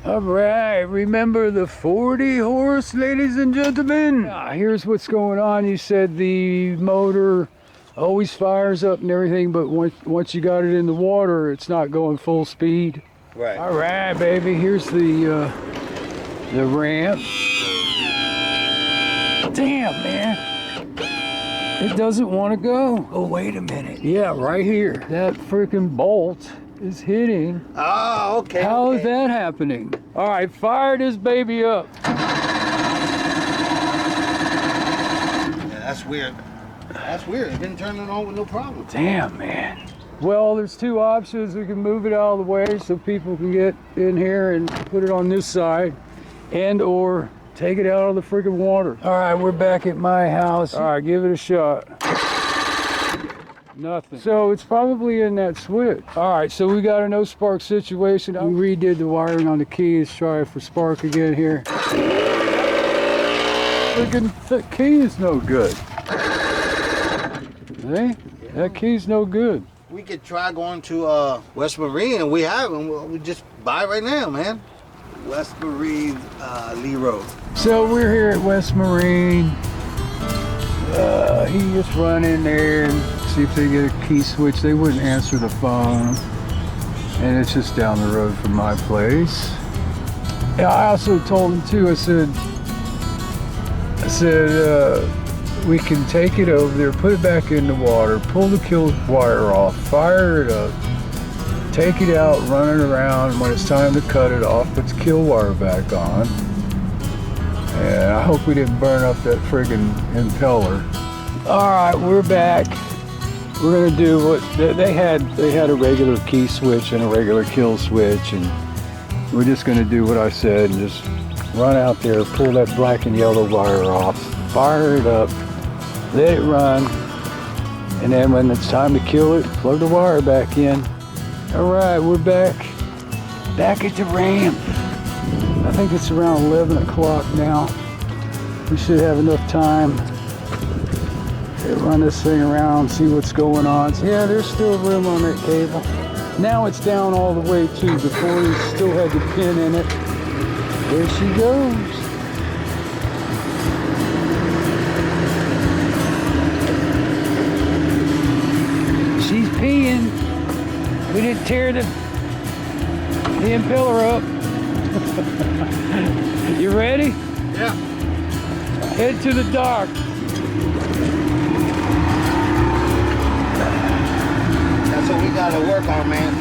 All right, remember the 40 horse, ladies and gentlemen? Here's what's going on. You said the motor always fires up and everything, but once you got it in the water, it's not going full speed. Right. All right, baby. Here's the ramp. Damn, man. It doesn't want to go. Oh, wait a minute. Yeah, right here. That freaking bolt is hitting. Oh, okay. How is that happening? All right, fire this baby up. Yeah, that's weird. That's weird. It didn't turn it on with no problem. Damn, man. Well, there's two options. We can move it out of the way so people can get in here and put it on this side, and or take it out of the freaking water. All right, we're back at my house. All right, give it a shot. Nothing. So it's probably in that switch. All right, so we got a no spark situation. We redid the wiring on the keys. Try it for spark again here. Freaking key is no good. Hey, that key's no good. We could try going to West Marine, and we have them. We just buy right now, man. West Marine, Lee Road. So we're here at West Marine. He just run in there and see if they get a key switch. They wouldn't answer the phone, and it's just down the road from my place. And I also told him too. I said we can take it over there, put it back in the water, pull the kill wire off, fire it up, take it out, run it around. When it's time to cut it off, put the kill wire back on. And I hope we didn't burn up that friggin' impeller. All right, we're back. We're gonna do what they had a regular key switch and a regular kill switch, and we're just gonna do what I said and just run out there, pull that black and yellow wire off, fire it up, let it run, and then when it's time to kill it, plug the wire back in. All right, we're back at the ramp. I think it's around 11 o'clock now. We should have enough time to run this thing around, see what's going on. Yeah, there's still room on that cable. Now it's down all the way too. Before he still had the pin in it. There she goes. She's peeing. We didn't tear the impeller up. You ready? Yeah. Head to the dock. That's what we gotta work on, man.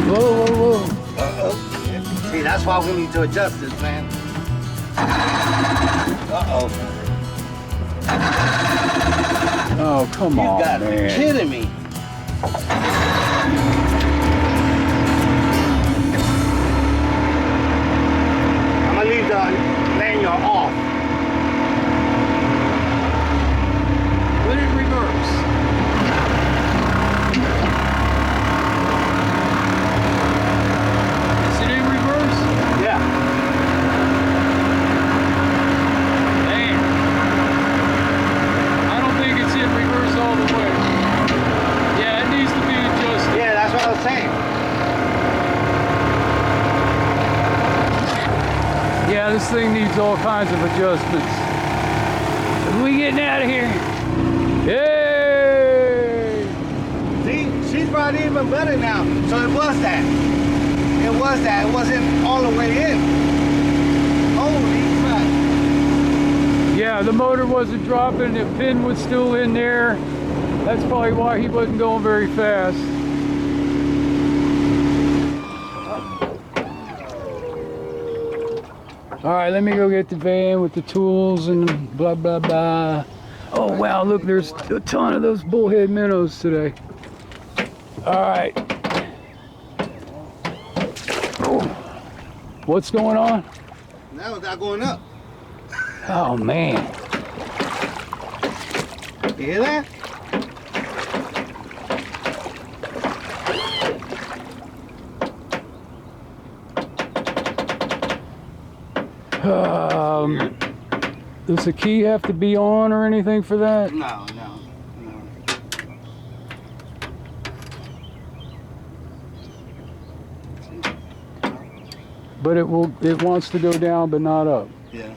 Whoa, whoa, whoa. Uh-oh. See, that's why we need to adjust this, man. Uh-oh. Oh, come on, You gotta be man. kidding me. I'm gonna leave the lanyard off. Put it in reverse. Is it in reverse? Yeah. Man. I don't think it's in reverse all the way. Yeah, it needs to be adjusted. Yeah, that's what I was saying. Yeah, this thing needs all kinds of adjustments. We getting out of here. Yay! See, she's probably even better now. So it was that. It was that. It wasn't all the way in. Holy crap. Yeah, the motor wasn't dropping. The pin was still in there. That's probably why he wasn't going very fast. All right, let me go get the van with the tools and blah, blah, blah. Oh, wow, look, there's a ton of those bullhead minnows today. All right. Oh. What's going on? Now it's not going up. Oh, man. You hear that? Does the key have to be on or anything for that? No. but it wants to go down, but not up. Yeah.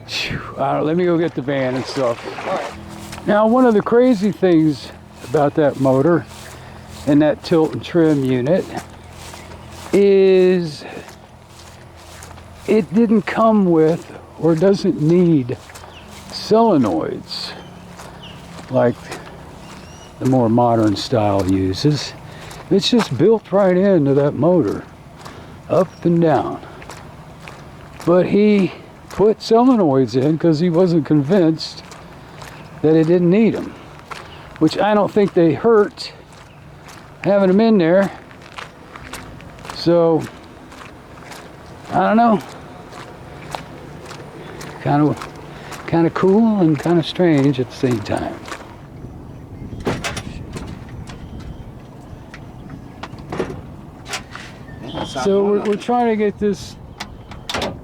Phew. All right, let me go get the van and stuff. All right. Now, one of the crazy things about that motor and that tilt and trim unit is it didn't come with or doesn't need solenoids like the more modern style uses. It's just built right into that motor, up and down. But he put solenoids in because he wasn't convinced that it didn't need them, which I don't think they hurt having them in there. So I don't know, kind of cool and kind of strange at the same time. So we're trying to get this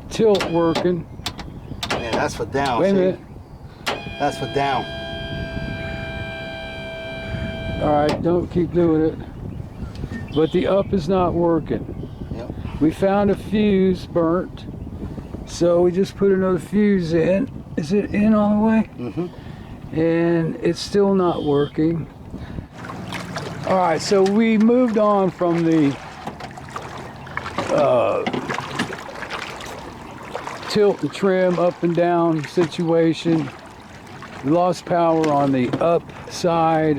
tilt working. Yeah, that's for down. Wait a minute. That's for down. All right, don't keep doing it. But the up is not working. Yep. We found a fuse burnt, so we just put another fuse in. Is it in all the way? Mm-hmm. And it's still not working. All right, so we moved on from the tilt and trim up and down situation. We lost power on the up side,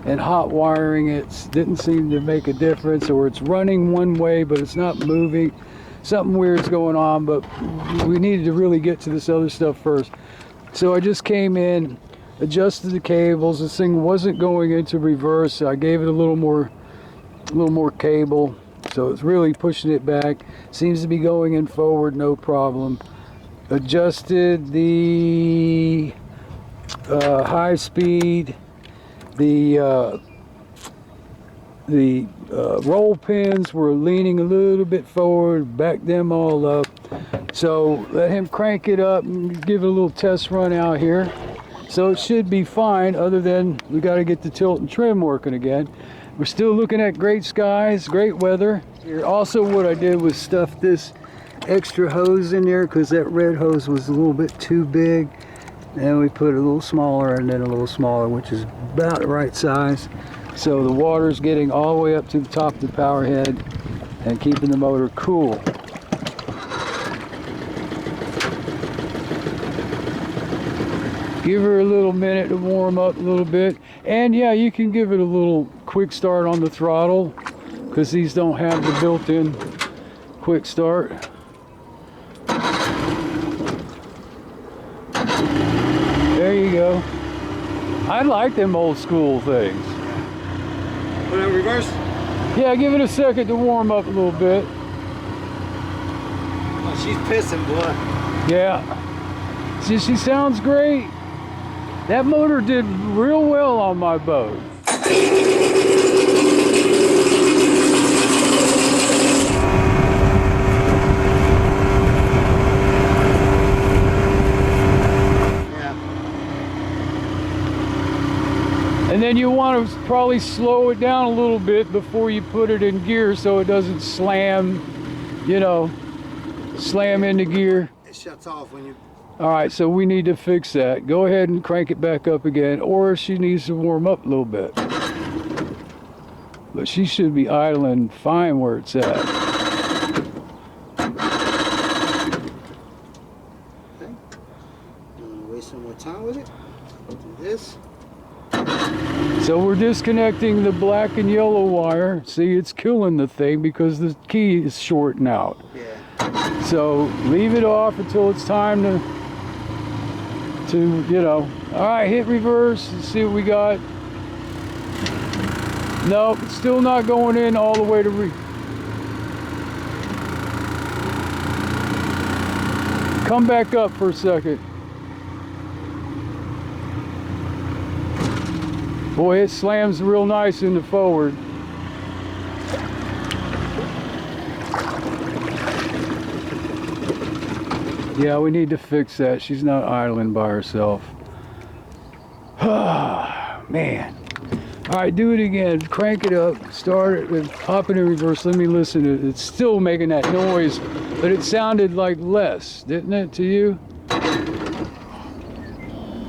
and hot wiring it didn't seem to make a difference, or it's running one way but it's not moving. Something weird's going on, but we needed to really get to this other stuff first. So I just came in, adjusted the cables. This thing wasn't going into reverse, so I gave it a little more cable. So it's really pushing it back. Seems to be going in forward, no problem. Adjusted the high speed, the roll pins were leaning a little bit forward, back them all up. So let him crank it up and give it a little test run out here. So it should be fine, other than we got to get the tilt and trim working again. We're still looking at great skies, great weather. Here, also what I did was stuff this extra hose in there because that red hose was a little bit too big. And we put a little smaller and then a little smaller, which is about the right size. So the water's getting all the way up to the top of the power head and keeping the motor cool. Give her a little minute to warm up a little bit. And yeah, you can give it a little quick start on the throttle because these don't have the built-in quick start. There you go. I like them old school things. Put it in reverse? Yeah, give it a second to warm up a little bit. Oh, she's pissing, boy. Yeah. See, she sounds great. That motor did real well on my boat. And then you want to probably slow it down a little bit before you put it in gear so it doesn't slam, you know, slam into gear. It shuts off when you... All right, so we need to fix that. Go ahead and crank it back up again, or she needs to warm up a little bit. But she should be idling fine where it's at. Okay. Don't waste some more time with it. Do this. So we're disconnecting the black and yellow wire. See, it's killing the thing because the key is shorting out. Yeah. So leave it off until it's time to you know. All right, hit reverse and see what we got. Nope, it's still not going in all the way to Come back up for a second. Boy, it slams real nice into forward. Yeah, we need to fix that. She's not idling by herself. Man. All right, do it again. Crank it up, start it, and pop it in reverse. Let me listen to it. It's still making that noise, but it sounded like less, didn't it, to you?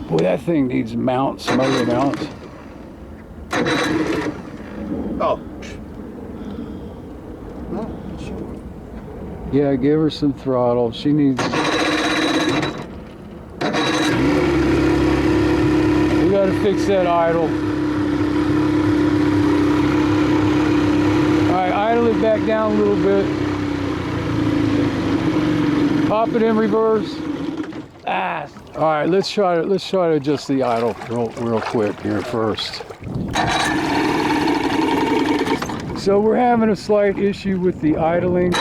Boy, that thing needs mounts, motor mounts. Oh. Yeah, give her some throttle. She needs... We gotta fix that idle. Alright, idle it back down a little bit. Pop it in reverse. Ah. Alright, let's try to adjust the idle real quick here first. So we're having a slight issue with the idling.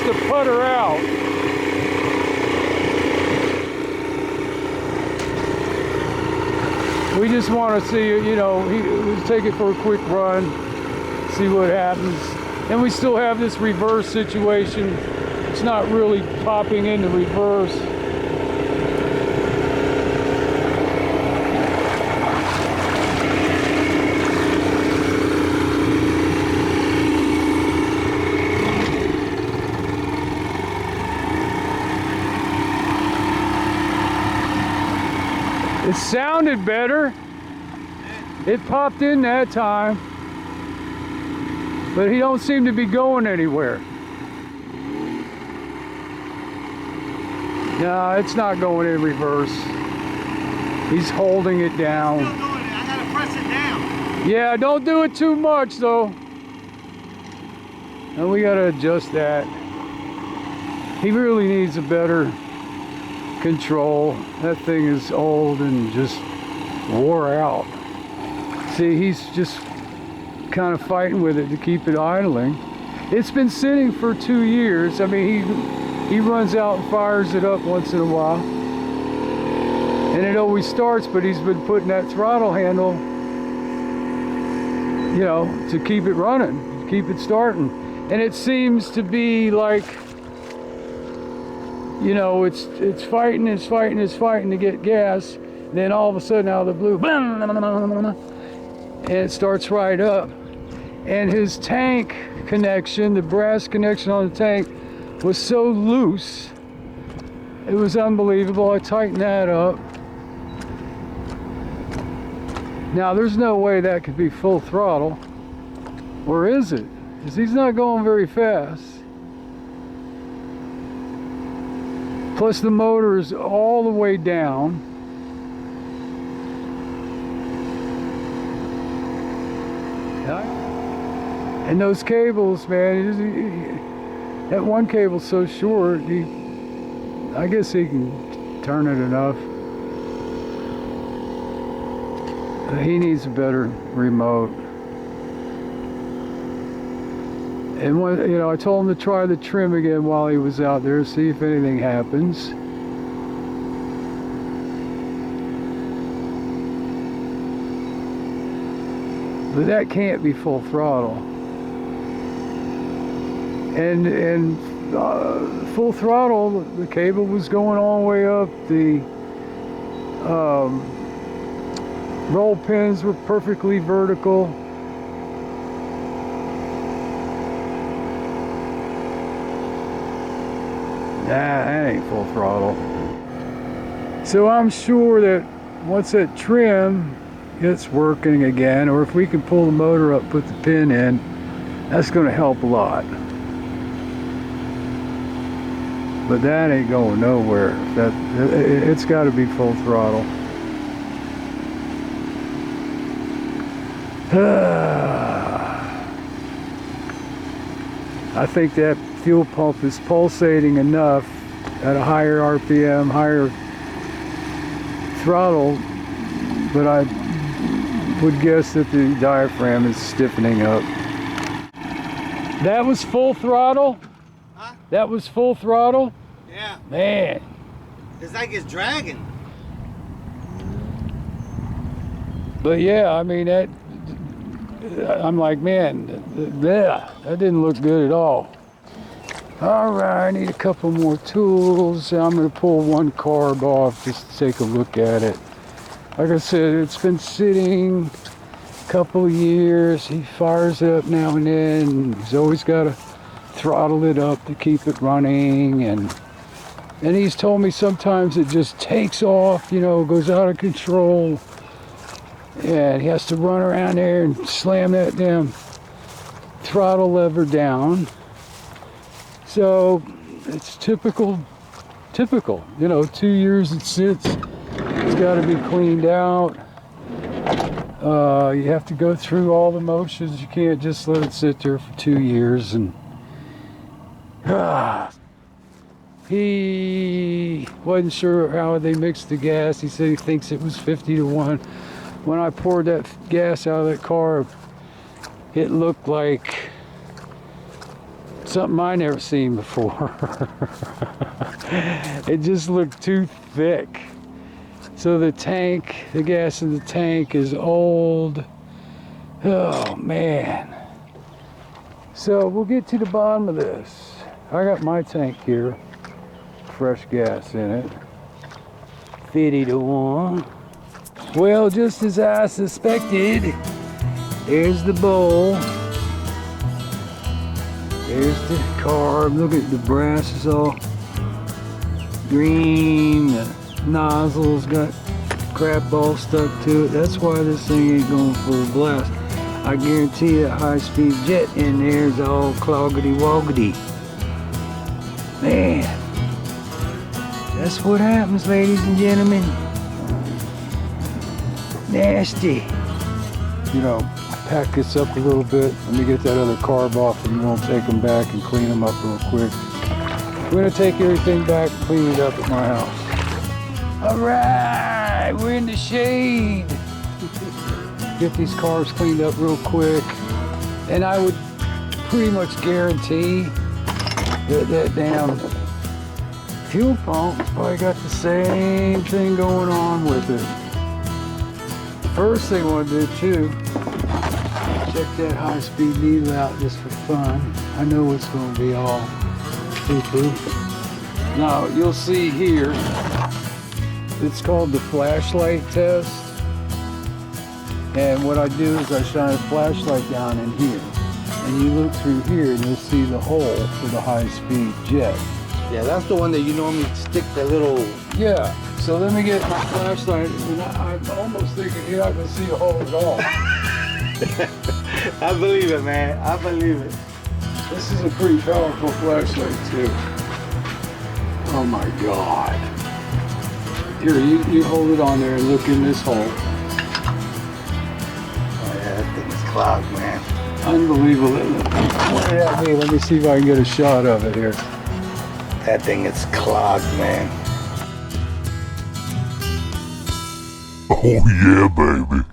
To putter out. We just want to see, you know, we'll take it for a quick run, see what happens. And we still have this reverse situation. It's not really popping into reverse. It sounded better. It popped in that time. But he don't seem to be going anywhere. No, it's not going in reverse. He's holding it down. Still doing it. I gotta press it down. Yeah, don't do it too much though. And we gotta adjust that. He really needs a better control. That thing is old and just wore out. See, he's just kind of fighting with it to keep it idling. It's been sitting for 2 years. I mean, he runs out and fires it up once in a while. And it always starts, but he's been putting that throttle handle, you know, to keep it running, to keep it starting. And it seems to be like, you know, it's fighting to get gas. Then all of a sudden, out of the blue, and it starts right up. And his tank connection, the brass connection on the tank, was so loose. It was unbelievable. I tightened that up. Now, there's no way that could be full throttle. Or is it? Because he's not going very fast. Plus the motor is all the way down. And those cables, man, that one cable's so short, I guess he can turn it enough. He needs a better remote. And when, you know, I told him to try the trim again while he was out there, see if anything happens. But that can't be full throttle. And full throttle, the cable was going all the way up. The roll pins were perfectly vertical. Nah, that ain't full throttle. So I'm sure that once that trim gets working again, or if we can pull the motor up, put the pin in, that's going to help a lot. But that ain't going nowhere. It's got to be full throttle. I think that fuel pump is pulsating enough at a higher RPM, higher throttle, but I would guess that the diaphragm is stiffening up. That was full throttle? Huh? That was full throttle? Yeah. Man. It's like it's dragging. But yeah, I mean, that, I'm like, man, that didn't look good at all. All right, I need a couple more tools. I'm gonna pull one carb off just to take a look at it. Like I said, it's been sitting a couple of years. He fires it up now and then. He's always got to throttle it up to keep it running, and he's told me sometimes it just takes off, you know, goes out of control, and he has to run around there and slam that damn throttle lever down. So it's typical, you know, 2 years it sits. It's got to be cleaned out. You have to go through all the motions. You can't just let it sit there for 2 years. And he wasn't sure how they mixed the gas. He said he thinks it was 50-1. When I poured that gas out of that car, it looked like something I never seen before. It just looked too thick. So the tank, the gas in the tank is old. Oh man. So we'll get to the bottom of this. I got my tank here, fresh gas in it, 50-1. Well, just as I suspected, there's the bowl. There's the carb. Look at the brass is all green. The nozzle's got crap all stuck to it. That's why this thing ain't going full blast. I guarantee that high-speed jet in there is all cloggedy-woggedy. Man, that's what happens, ladies and gentlemen. Nasty. You know, pack this up a little bit. Let me get that other carb off and we'll take them back and clean them up real quick. We're gonna take everything back and clean it up at my house. All right, we're in the shade. Get these carbs cleaned up real quick. And I would pretty much guarantee that that damn fuel pump's probably got the same thing going on with it. First thing I want to do too, check that high-speed needle out just for fun. I know it's going to be all poo-poo. Now you'll see here, it's called the flashlight test. And what I do is I shine a flashlight down in here. And you look through here and you'll see the hole for the high-speed jet. Yeah, that's the one that you normally stick the little... Yeah, so let me get my flashlight. And I'm almost thinking you're not going to see a hole at all. I believe it, man. I believe it. This is a pretty powerful flashlight, too. Oh my God. Here, you hold it on there and look in this hole. Oh yeah, that thing is clogged, man. Unbelievable. Look at me. Let me see if I can get a shot of it here. That thing is clogged, man. Oh yeah, baby.